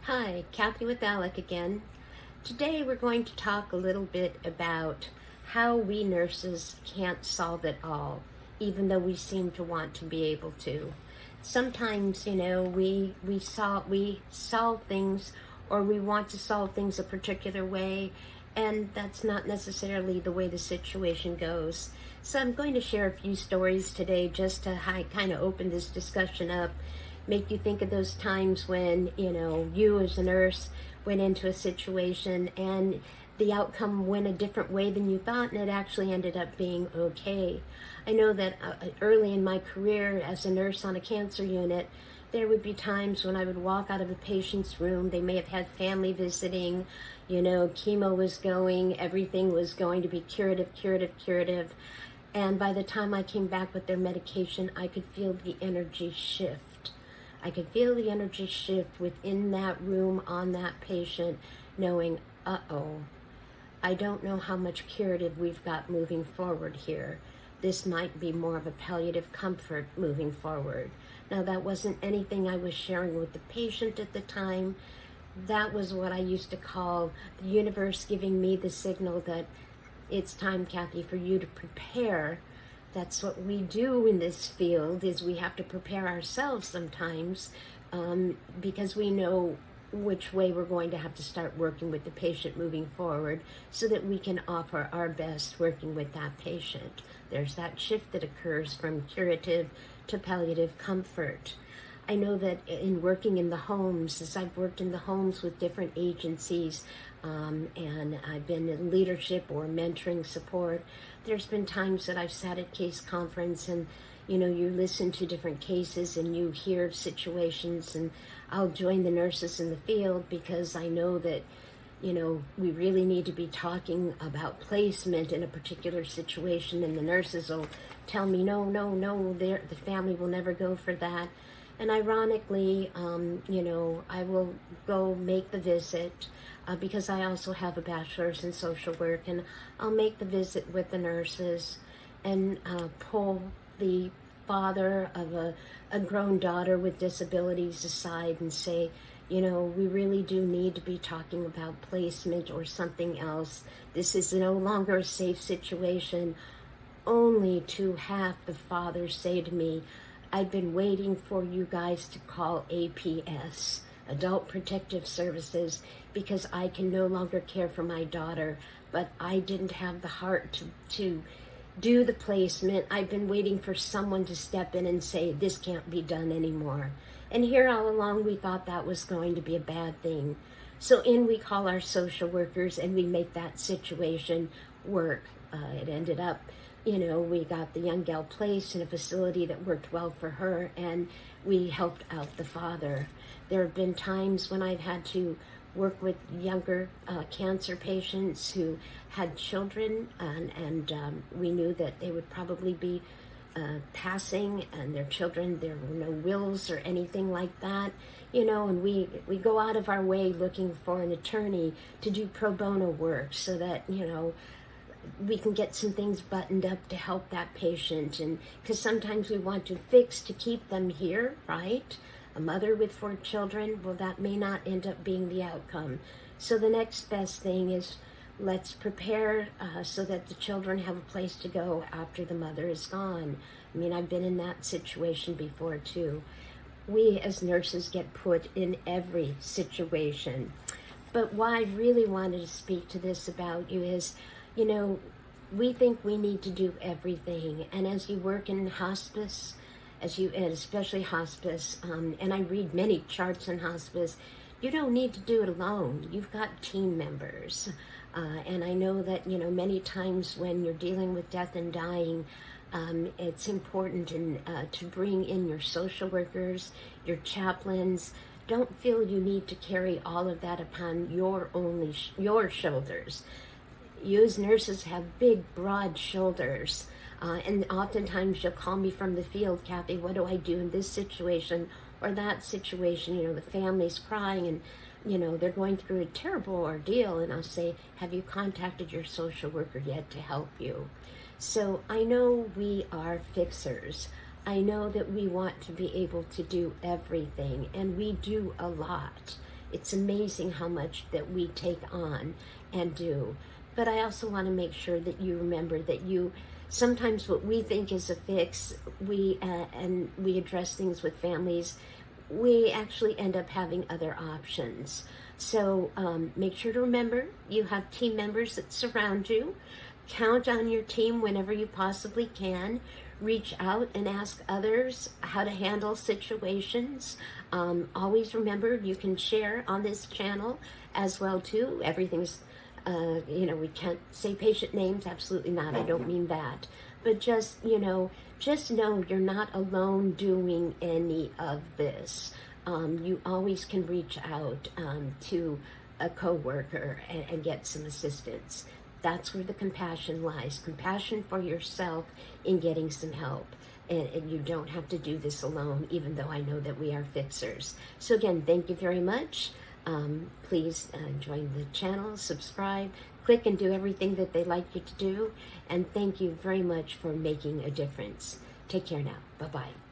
Hi, Kathy with ALECC again. Today we're going to talk a little bit about how we nurses can't solve it all, even though we seem to want to be able to. Sometimes, we solve things, or we want to solve things a particular way, and that's not necessarily the way the situation goes. So I'm going to share a few stories today just to kind of open this discussion up, make you think of those times when, you as a nurse went into a situation and the outcome went a different way than you thought, and it actually ended up being okay. I know that early in my career as a nurse on a cancer unit, there would be times when I would walk out of a patient's room. They may have had family visiting, chemo was going, everything was going to be curative, curative, curative. And by the time I came back with their medication, I could feel the energy shift. I could feel the energy shift within that room on that patient, knowing, uh-oh, I don't know how much curative we've got moving forward here. This might be more of a palliative comfort moving forward. Now, that wasn't anything I was sharing with the patient at the time. That was what I used to call the universe giving me the signal that it's time, Kathy, for you to prepare. That's what we do in this field, is we have to prepare ourselves sometimes, because we know which way we're going to have to start working with the patient moving forward, so that we can offer our best working with that patient. There's that shift that occurs from curative to palliative comfort. I know that in working in the homes, as I've worked in the homes with different agencies, and I've been in leadership or mentoring support, there's been times that I've sat at case conference and, you listen to different cases and you hear situations, and I'll join the nurses in the field because I know that, we really need to be talking about placement in a particular situation, and the nurses will tell me, no, the family will never go for that. And ironically, I will go make the visit because I also have a bachelor's in social work, and I'll make the visit with the nurses and pull the father of a grown daughter with disabilities aside and say, we really do need to be talking about placement or something else. This is no longer a safe situation. Only to have the father say to me, I've been waiting for you guys to call APS, Adult Protective Services, because I can no longer care for my daughter, but I didn't have the heart to do the placement. I've been waiting for someone to step in and say, this can't be done anymore. And here all along we thought that was going to be a bad thing. So in we call our social workers and we make that situation work. It ended up, we got the young gal placed in a facility that worked well for her, and we helped out the father. There have been times when I've had to work with younger cancer patients who had children, and we knew that they would probably be passing, and their children, there were no wills or anything like that, and we go out of our way looking for an attorney to do pro bono work so that, we can get some things buttoned up to help that patient. And because sometimes we want to fix to keep them here, right? A mother with 4 children, well, that may not end up being the outcome. So the next best thing is, let's prepare so that the children have a place to go after the mother is gone. I mean, I've been in that situation before too. We as nurses get put in every situation. But why I really wanted to speak to this about you is, we think we need to do everything. And as you work in hospice, and especially hospice, and I read many charts in hospice, you don't need to do it alone. You've got team members. And I know that, many times when you're dealing with death and dying, it's important to bring in your social workers, your chaplains. Don't feel you need to carry all of that upon your shoulders. You as nurses have big, broad shoulders. And oftentimes you'll call me from the field, Kathy, what do I do in this situation or that situation? The family's crying and, they're going through a terrible ordeal. And I'll say, have you contacted your social worker yet to help you? So I know we are fixers. I know that we want to be able to do everything, and we do a lot. It's amazing how much that we take on and do. But I also want to make sure that you remember that sometimes what we think is a fix, and we address things with families, we actually end up having other options. So make sure to remember you have team members that surround you. Count on your team whenever you possibly can. Reach out and ask others how to handle situations. Always remember you can share on this channel as well too. Everything's, we can't say patient names. Absolutely not. I don't mean that. But just know you're not alone doing any of this. You always can reach out to a coworker and get some assistance. That's where the compassion lies. Compassion for yourself in getting some help. And you don't have to do this alone, even though I know that we are fixers. So again, thank you very much. Please join the channel, subscribe, click and do everything that they like you to do. And thank you very much for making a difference. Take care now. Bye-bye.